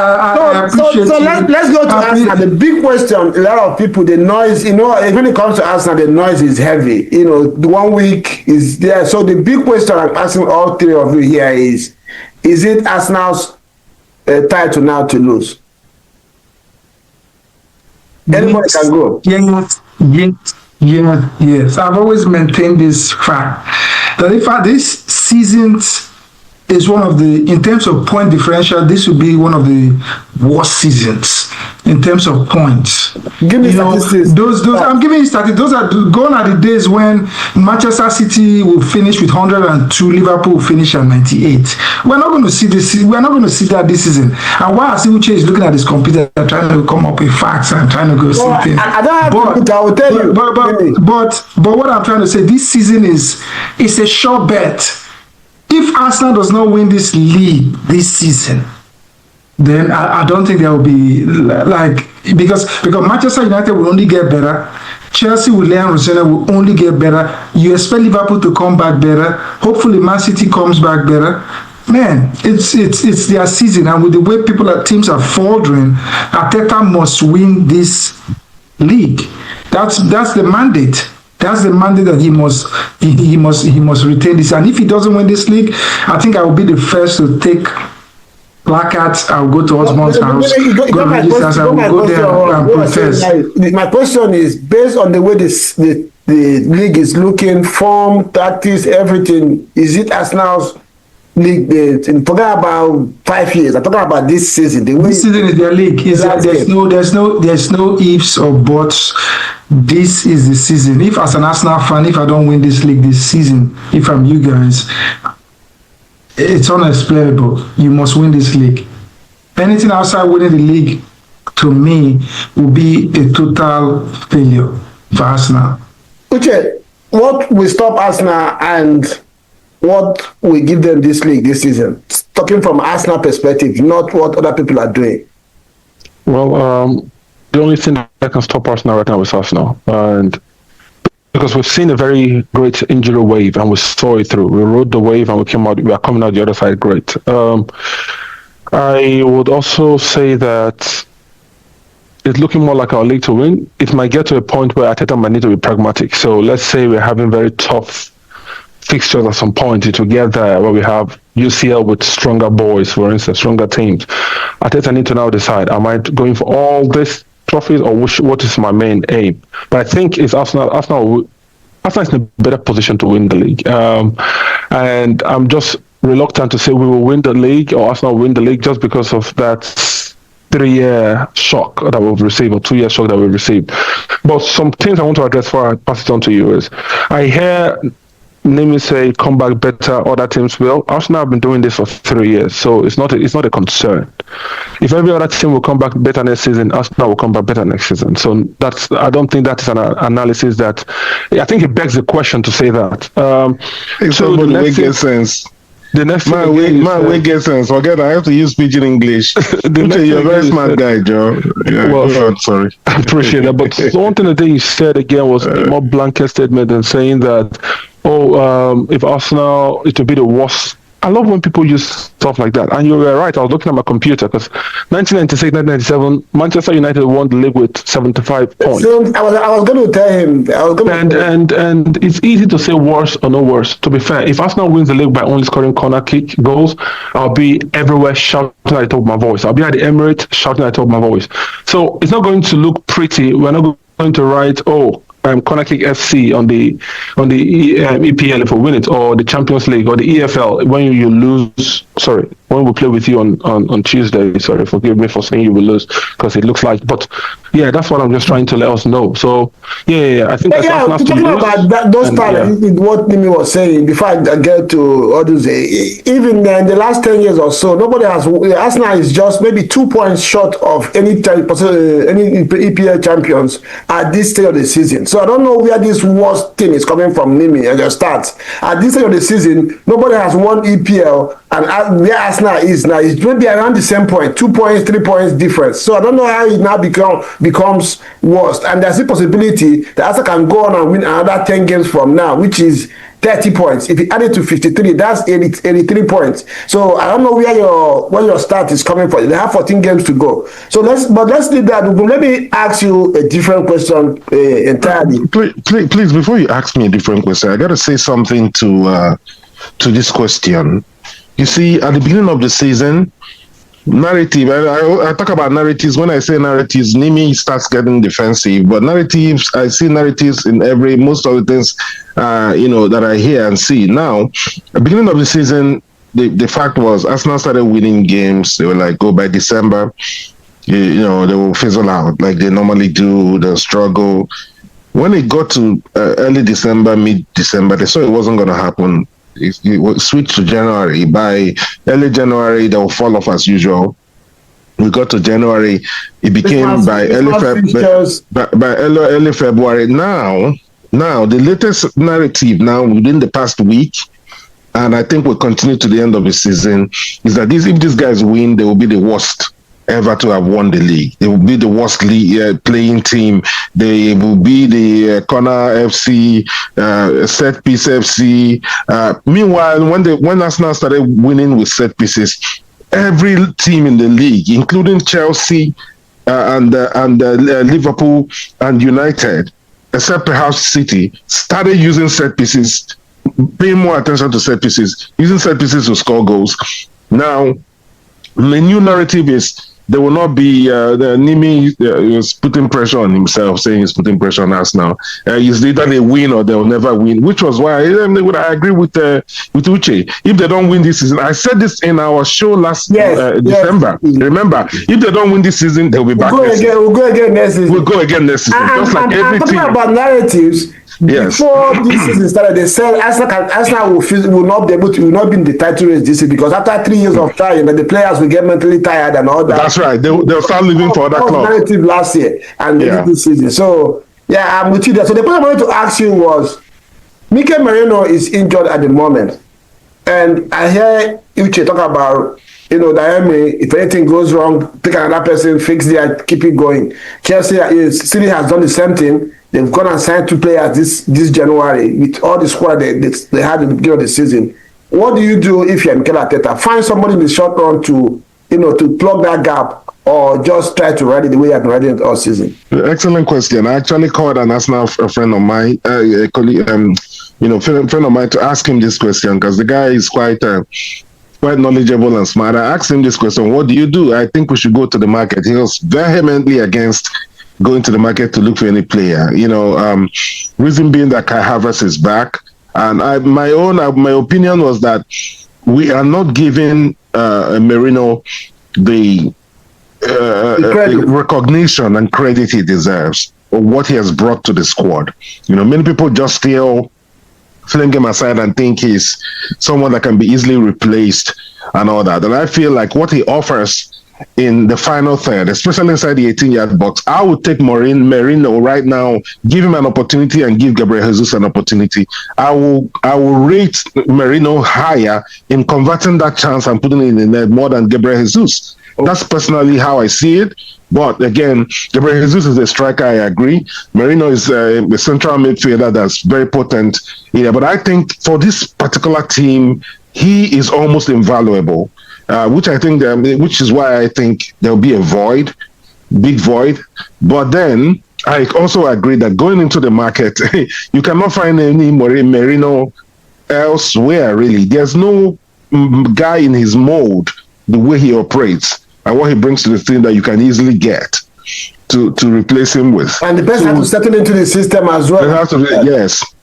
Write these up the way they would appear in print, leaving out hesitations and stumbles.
I appreciate so you. let's go to Arsenal. The big question, a lot of people, the noise, when it comes to Arsenal, the noise is heavy. The 1 week is there. So the big question I'm asking all three of you here is it Arsenal's title now to lose? Anybody can go. Yes. I've always maintained this fact that if this season's is one of the, in terms of point differential, this would be one of the worst seasons in terms of points. Give me statistics. I'm giving you statistics. Those are gone are the days when Manchester City will finish with 102, Liverpool will finish at 98. We're not going to see this. We're not going to see that this season. And while Uche is looking at his computer, trying to come up with facts and trying to go see things. I don't have to put, I will tell you. But what I'm trying to say, this season is a sure bet. If Arsenal does not win this league this season, then I don't think there will be because Manchester United will only get better. Chelsea with Leon Rosena will only get better. You expect Liverpool to come back better. Hopefully Man City comes back better. Man, it's their season, and with the way teams are faltering, Arteta must win this league. That's the mandate. That's the mandate that he must retain this. And if he doesn't win this league, I think I will be the first to take placards. I'll go to Osmond's house, go register, I will go there and protest. My question is, based on the way the league is looking, form, tactics, everything, is it Arsenal's league? I'm talking about 5 years. I'm talking about this season. This season is their league. There's no ifs or buts. This is the season. If as an Arsenal fan, if I don't win this league this season, if I'm you guys, it's unexplainable. You must win this league. Anything outside winning the league, to me, will be a total failure for Arsenal. Uche, what will stop Arsenal and what will give them this league this season? Talking from Arsenal perspective, not what other people are doing. Well, the only thing that can stop Arsenal right now is Arsenal, and because we've seen a very great injury wave and we saw it through. We rode the wave and we are coming out the other side great. I would also say that it's looking more like our league to win. It might get to a point where Arteta might need to be pragmatic. So let's say we're having very tough fixtures at some point. It will get there where we have UCL with stronger boys, for instance, stronger teams. Arteta need to now decide, am I going for all this trophies or what is my main aim? But I think it's Arsenal is in a better position to win the league. And I'm just reluctant to say we will win the league or Arsenal will win the league just because of that 3-year shock that we've received or 2-year shock that we've received. But some things I want to address before I pass it on to you is, I hear Nimi say come back better, other teams will. Arsenal have been doing this for 3 years, so it's not a concern. If every other team will come back better next season, Arsenal will come back better next season. So I don't think that is an analysis that, I think it begs the question to say that. So the next make sense. The next man, we get sense. Forget I have to use pidgin English. You're a very smart guy, Joe. Yeah, well, sorry. I appreciate that. But one thing that you said again was a more blanket statement than saying that, if Arsenal, it will be the worst. I love when people use stuff like that. And you were right, I was looking at my computer because 1996, 1997, Manchester United won the league with 75 points. So I was going to tell him. And it's easy to say worse or no worse. To be fair, if Arsenal wins the league by only scoring corner kick goals, I'll be everywhere shouting at the top of my voice. I'll be at the Emirates shouting at the top of my voice. So it's not going to look pretty. We're not going to write, corner kick FC on the EPL if we win it, or the Champions League or the EFL when you lose. Sorry, when we play with you on Tuesday. Sorry, forgive me for saying you will lose because it looks like. But yeah, that's what I'm just trying to let us know. So yeah, I think talking about those times, what Nimi was saying before I get to Odunze, even in the last 10 years or so, nobody has. Arsenal is just maybe 2 points short of any EPL champions at this stage of the season. So I don't know where this worst thing is coming from, Nimi, and your stats. At this stage of the season, nobody has won EPL, and where Arsenal is now is maybe around the same point, 2 points, 3 points difference. So I don't know how it now becomes worse. And there's a possibility that Arsenal can go on and win another 10 games from now, which is 30 points. If you add it to 53, that's 83 points. So I don't know where your start is coming from. They have 14 games to go. So let's leave that. Let me ask you a different question entirely. Please, before you ask me a different question, I got to say something to this question. You see, at the beginning of the season, narrative, I talk about narratives. When I say narratives, Nimi starts getting defensive, but narratives, I see narratives in most of the things that I hear and see. Now, at the beginning of the season, the fact was Arsenal started winning games. They were like, go by December, they will fizzle out like they normally do. They'll struggle. When it got to early December, mid-December, they saw it wasn't going to happen. It switched to January. By early January, they will fall off as usual. We got to January. It became by early February. Now, the latest narrative now within the past week, and I think will continue to the end of the season, is that if these guys win, they will be the worst ever to have won the league. They will be the worst league, playing team. They will be the corner FC, set piece FC. Meanwhile, when Arsenal started winning with set pieces, every team in the league, including Chelsea and Liverpool and United, except perhaps City, started using set pieces, paying more attention to set pieces, using set pieces to score goals. Now, the new narrative is there will not be Nimi is putting pressure on himself, saying he's putting pressure on us now. It's either they win or they'll never win, which was why I agree with Uche. If they don't win this season, I said this in our show last December. Remember, if they don't win this season, they'll be back. We'll go again next season. We'll go again next season. Just like every team. Talking about narratives. Yes. Before this season started, they said Arsenal will not be in the title race this season because after 3 years of trying, the players will get mentally tired and all that. That's right. They'll start leaving for other clubs. Narrative last year and this season. So yeah, I'm with you there. So the point I wanted to ask you was, Mikel Merino is injured at the moment, and I hear Uche talk about Diame, if anything goes wrong, take another person, fix it, keep it going. City has done the same thing. They've gone and signed 2 players this January with all the squad they had at the beginning of the season. What do you do if you're Mikel Arteta? Find somebody in the short run to plug that gap, or just try to ride it the way I've been riding it all season? Excellent question. I actually called an Arsenal friend of mine, a colleague, friend of mine, to ask him this question because the guy is quite knowledgeable and smart. I asked him this question: what do you do? I think we should go to the market. He was vehemently against going to the market to look for any player. Reason being that Kai Havertz is back, and my opinion was that we are not giving Merino the recognition and credit he deserves for what he has brought to the squad. Many people just still fling him aside and think he's someone that can be easily replaced and all that. And I feel like what he offers in the final third, especially inside the 18-yard box, I would take Merino right now, give him an opportunity and give Gabriel Jesus an opportunity. I will rate Merino higher in converting that chance and putting it in the net more than Gabriel Jesus. That's personally how I see it. But again, Gabriel Jesus is a striker, I agree. Merino is a central midfielder that's very potent. But I think for this particular team, he is almost invaluable. Which is why I think there'll be a void, big void. But then I also agree that going into the market, you cannot find any Merino elsewhere, really. There's no guy in his mold, the way he operates and what he brings to the team that you can easily get to replace him with. And the best have to settle into the system as well.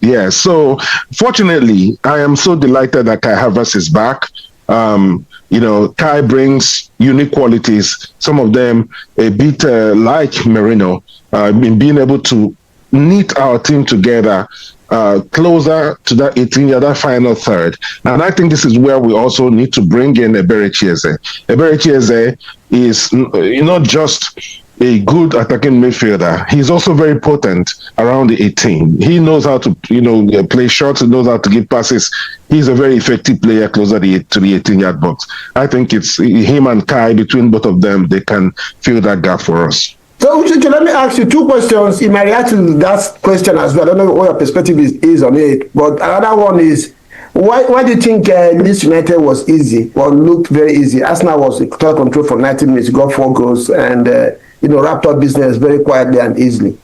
Yes. So fortunately, I am so delighted that Kai Havertz is back. Kai brings unique qualities, some of them a bit like Merino, in being able to knit our team together closer to that 18-yard, that final third. And I think this is where we also need to bring in Eberechi Eze. Eberechi Eze is not just a good attacking midfielder. He's also very potent around the 18. He knows how to, play shots. He knows how to give passes. He's a very effective player closer to the 18-yard box. I think it's him and Kai, between both of them, they can fill that gap for us. So, Uche, let me ask you two questions. You might react to that question as well. I don't know what your perspective is on it. But another one is, why do you think Leeds United was easy or looked very easy? Arsenal was in total control for 90 minutes, got 4 goals, and wrapped up business very quietly and easily.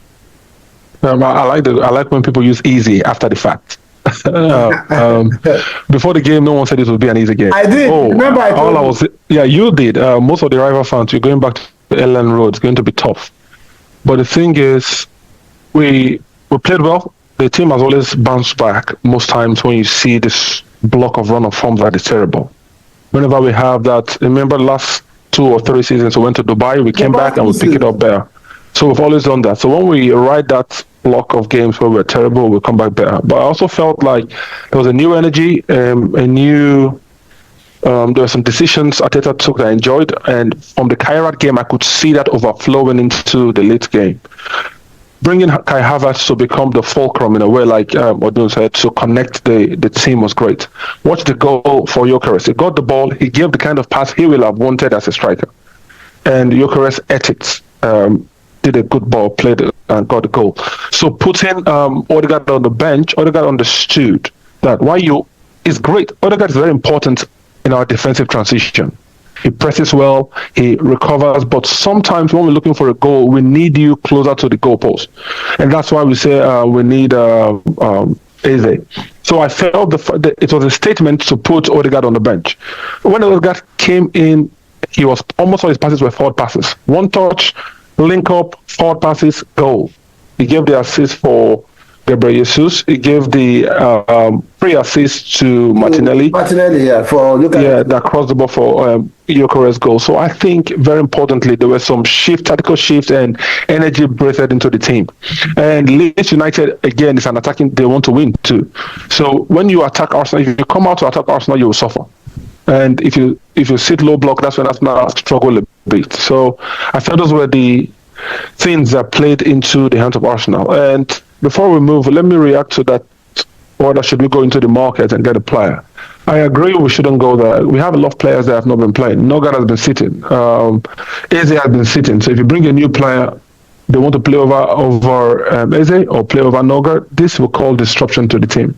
I like when people use easy after the fact. Before the game, no one said it would be an easy game. I did. Remember, you did. Most of the rival fans, you're going back to Ellen Road. It's going to be tough. But the thing is, we played well. The team has always bounced back most times when you see this block of run of form that is terrible. Whenever we have that, remember last 2 or 3 seasons, we went to Dubai, we came back and we pick it up there. So we've always done that. So when we ride that block of games where we're terrible, we'll come back better. But I also felt like there was a new energy, there were some decisions Arteta took that I enjoyed, and from the Kairat game, I could see that overflowing into the late game. Bringing Kai Havertz to become the fulcrum in a way, like Odun said, to connect the team was great. Watch the goal for Gyökeres. He got the ball, he gave the kind of pass he will have wanted as a striker. And Gyökeres ate it. Did a good ball, played it, and got the goal. So putting Odegaard on the bench, Odegaard understood that it's great. Odegaard is very important in our defensive transition. He presses well, he recovers, but sometimes when we're looking for a goal, we need you closer to the goalpost. And that's why we say we need Eze. So I felt it was a statement to put Odegaard on the bench. When Odegaard came in, he was almost all his passes were forward passes. One touch, link up, forward passes, goal. He gave the assist for Gabriel Jesus. He gave the free assist to Martinelli. That crossed the ball for Gyökeres goal. So I think very importantly there were some tactical shifts and energy breathed into the team. And Leeds United again is an attacking. They want to win too. So when you attack Arsenal, if you come out to attack Arsenal, you will suffer. And if you sit low block, that's when Arsenal struggle a bit. So I felt those were the things that played into the hands of Arsenal. And before we move, let me react to that. Whether should we go into the market and get a player? I agree we shouldn't go there. We have a lot of players that have not been playing. Nogard has been sitting. Eze has been sitting. So if you bring a new player, they want to play over Eze or play over Nogard, this will cause disruption to the team.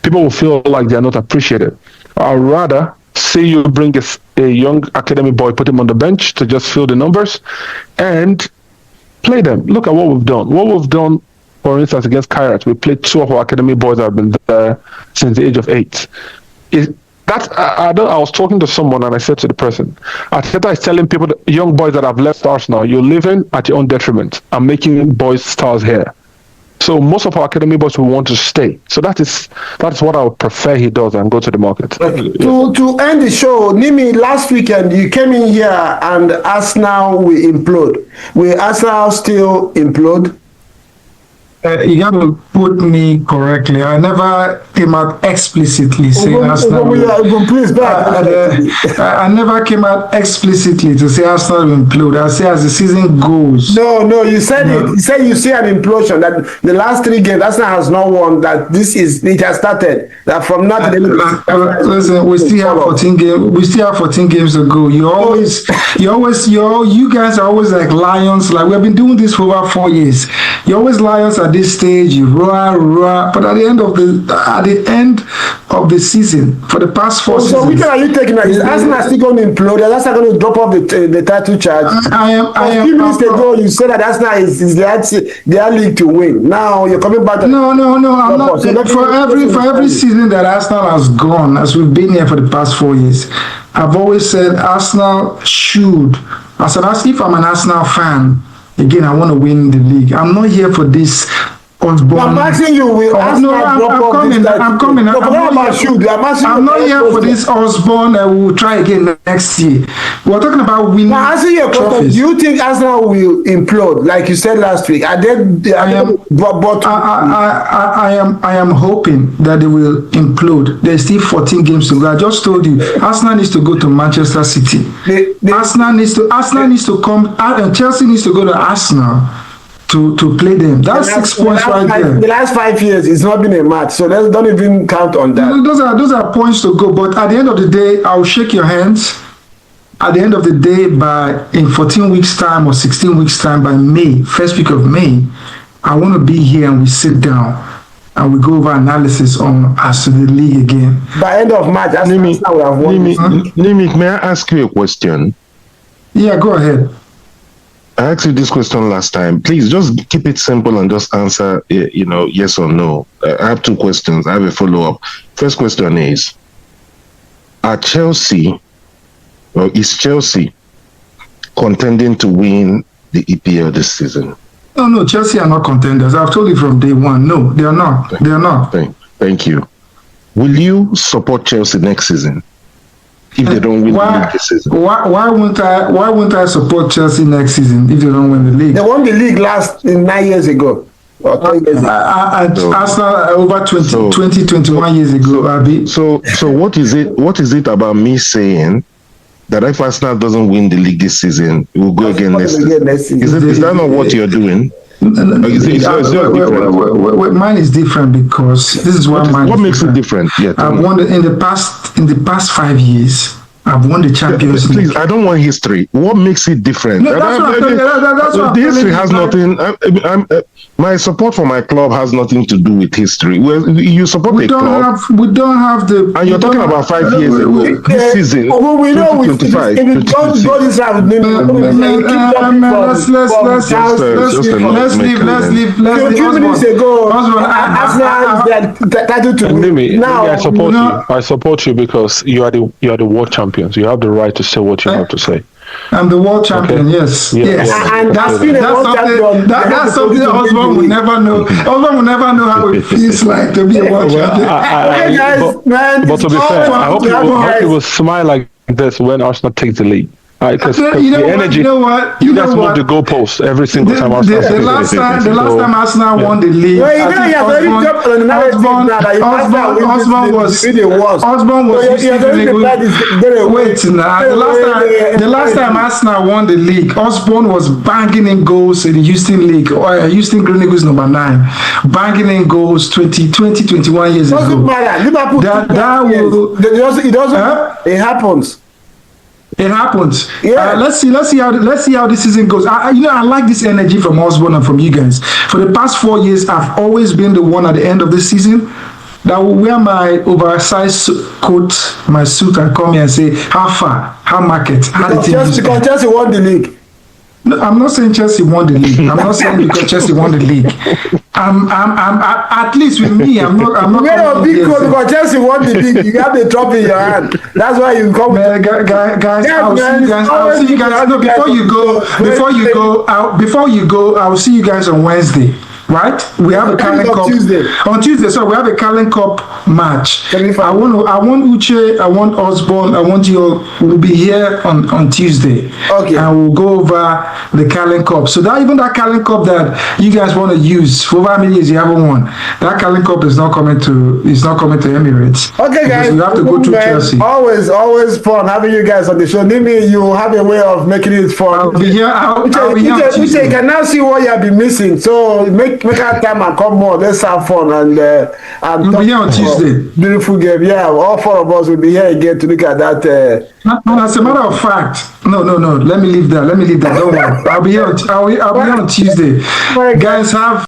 People will feel like they are not appreciated. I'd rather see you bring a young academy boy, put him on the bench to just fill the numbers and play them. Look at what we've done. For instance, against Kairat, we played 2 of our academy boys that have been there since the age of 8. I was talking to someone and I said to the person, Arteta is telling people, young boys that have left Arsenal, you're living at your own detriment and making boys stars here. So most of our academy boys will want to stay. So that's what I would prefer he does and go to the market. To end the show, Nimi, last weekend you came in here and Arsenal will implode. Will Arsenal still implode? You got to put me correctly. I never came out explicitly saying Arsenal. I never came out explicitly to say Arsenal will implode. I say as the season goes. No, you said it. You said you see an implosion. That the last 3 games Arsenal has not won. That it has started. That from now to the listen, we still have 14 games. We still have 14 games to go. You guys are always like lions. Like we've been doing this for over 4 years. You're always lions at this stage, you roar, but at the end of the season, for the past 4 seasons. So which one are you taking? Is Arsenal still going to implode? Is Arsenal going to drop off the title charge? A few minutes ago, you said that Arsenal is their league to win. Now you're coming back. No. I'm not. For every season that Arsenal has gone, as we've been here for the past 4 years, I've always said Arsenal should. If I'm an Arsenal fan. Again, I want to win the league. I'm not here for this Osborne. I'm asking you, will Arsenal drop off this? I'm coming. I'm not here for this Osborne. I will try again next year. We're talking about winning trophies. Do you think Arsenal will implode, like you said last week? I am hoping that they will implode. There's still 14 games to go. I just told you, Arsenal needs to go to Manchester City. Arsenal needs to come. Chelsea needs to go to Arsenal to play them. That's 6 points right there. The last 5 years, it's not been a match, so let's don't even count on that. Those are points to go. But at the end of the day, I'll shake your hands. at the end of the day, in 14 weeks time or 16 weeks time, by May, first week of May, I want to be here and we sit down and we go over analysis on as to the league again. By end of March, that's how we have won. Nimi, may I ask you a question? Yeah, go ahead. I asked you this question last time. Please just keep it simple and just answer, yes or no. I have two questions. I have a follow-up. First question is, is Chelsea contending to win the EPL this season? No, Chelsea are not contenders. I've told you from day one. No, they are not. They are not. Thank you. Will you support Chelsea next season if they don't win the league this season? Why won't I support Chelsea next season if they don't win the league? They won the league 9 years ago. Arsenal over 21 years ago, Abi. So what is it about me saying that if Arsenal doesn't win the league this season, it will go again next season? Is that not what you're doing? Mine is different because this is why mine. What makes it different? Yeah, I've won in the past 5 years. I've won the Champions League. Please, I don't want history. What makes it different? No, that's what the history has nothing. My support for my club has nothing to do with history. Well, you support a club. We don't have the. And you're talking about 5 years ago. This season. We know we 25. If it don't go this route, let's leave. A few minutes ago, Arsenal is titled to win. Now, I support you because you are the world champions. You have the right to say what you have to say. I'm the world champion, yes. Yes. And that's something Osborne will never know. Osborne will never know how it feels like to be a world champion. But to be fair, I hope you will smile like this when Arsenal takes the league. Because the energy, you guys move the goalposts every single time Arsenal. The last time Arsenal won the league, Osborne was the last time Arsenal won the league, Osborne was banging in goals in the Houston League, or Houston Green Eagles number 9, banging in goals 21 years ago. It happens. It happens. Yeah. Let's see how this season goes. I like this energy from Osborne and from you guys. For the past 4 years, I've always been the one at the end of the season that will wear my oversized coat, my suit, and come here and say, how far, how market, how the team is. Because Chelsea won the league. No, I'm not saying Chelsea won the league. I'm not saying because Chelsea won the league. I'm at least with me. I'm not. You made a big call because Chelsea won the league. You have the trophy in your hand. That's why you come. Guys, I'll see you guys. No, before you go, I'll see you guys on Wednesday. Right? We have a Carling Cup on Tuesday. So we have a Carling Cup match. I want Uche, I want Osborne, I want you. We'll be here on Tuesday. Okay. And we'll go over the Carling Cup. So that Carling Cup that you guys want to use for over how many years you haven't won, that Carling Cup is not coming to Emirates. Okay, guys. We have to go through Chelsea. Always fun having you guys on the show. Maybe you have a way of making it fun. I'll be here. Uche can now see what you have been missing. So make our time and come more. Let's have fun and we'll be here on Tuesday. Beautiful game. Yeah, all 4 of us will be here again to look at that. As a matter of fact, no. Let me leave that. Don't worry. I'll be here on Tuesday. Guys, have